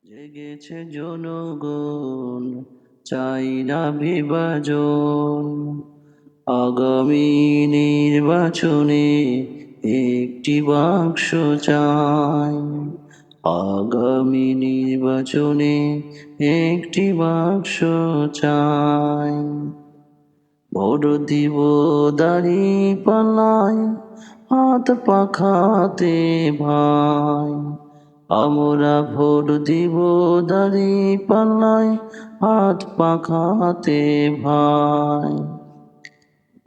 জেগেছে জনগণ, চাই না বিভাজন। আগামী নির্বাচনে একটি বাক্স চাই। আগামী নির্বাচনে একটি বাক্স চাই। ভোট দিব দাঁড়িপাল্লায়, হাত পাখাতে ভাই। আমরা ভোট দিব দাঁড়িপাল্লায়, হাত পাখাতে ভাই।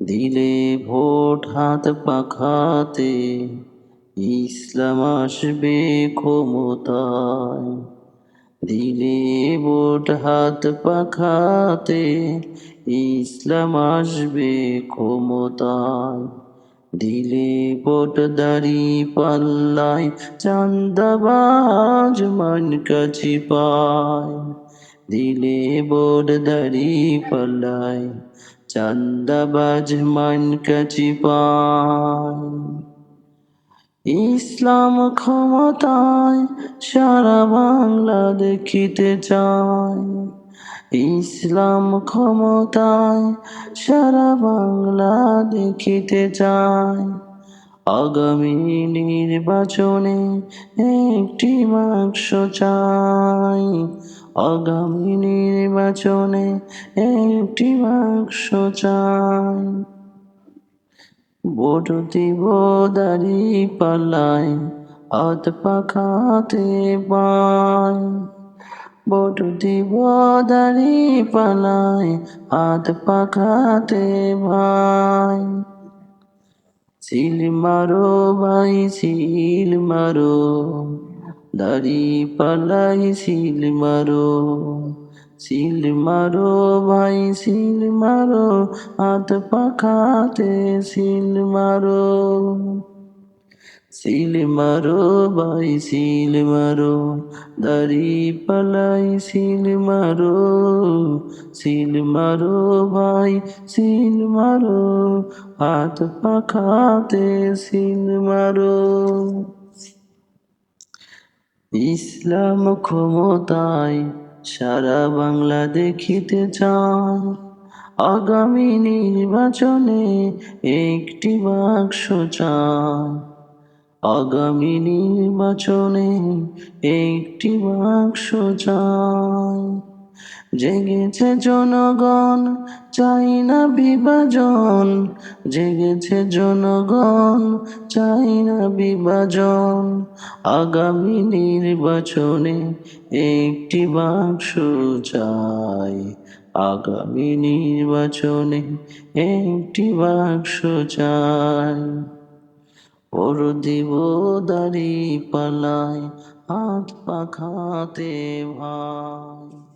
দিলে ভোট হাত পাখাতে, ইসলাম আসবে ক্ষমতায়। দিলে ভোট হাত পাখাতে, ইসলাম আসবে ক্ষমতায়। দিলে ভোট দাঁড়িপাল্লায়, চাঁদাবাজ মার্কা পায়। দিলে ভোট দাঁড়িপাল্লায়, চাঁদাবাজ মার্কা পায়। ইসলাম ক্ষমতায় সারা বাংলা দেখিতে চায়। ইসলাম ক্ষমতায় সারা বাংলা দেখিতে চায়। আগামী নির্বাচনে একটি বাক্স চাই। আগামী নির্বাচনে একটি বাক্স চাই। ভোট দিব দাঁড়িপাল্লায়, হাত পাখাতে ভাই। ভোট দিব দাঁড়িপাল্লায়, হাত পাখাতে ভাই। সিল মারো ভাই সিল মারো, দাঁড়িপাল্লায় সিল মারো। সিল মারো ভাই সিল মারো, হাত পাখাতে সিল মারো। সিল মারো ভাই সিল মারো, দাঁড়িপাল্লায় সিল মারো। সিল মারো ভাই সিল মারো, হাত পাখাতে সিল মারো। ইসলাম ক্ষমতায় সারা বাংলা দেখিতে চায়। আগামী নির্বাচনে একটি বাক্স চাই। আগামী নির্বাচনে একটি বাক্স চাই। জেগেছে জনগণ, চাই না বিভাজন। জেগেছে জনগণ, চাই না বিভাজন। আগামী নির্বাচনে একটি বাক্স চাই। আগামী নির্বাচনে একটি বাক্স চাই। ভোট দিব দাঁড়িপাল্লায়, হাত পাখাতে ভাই।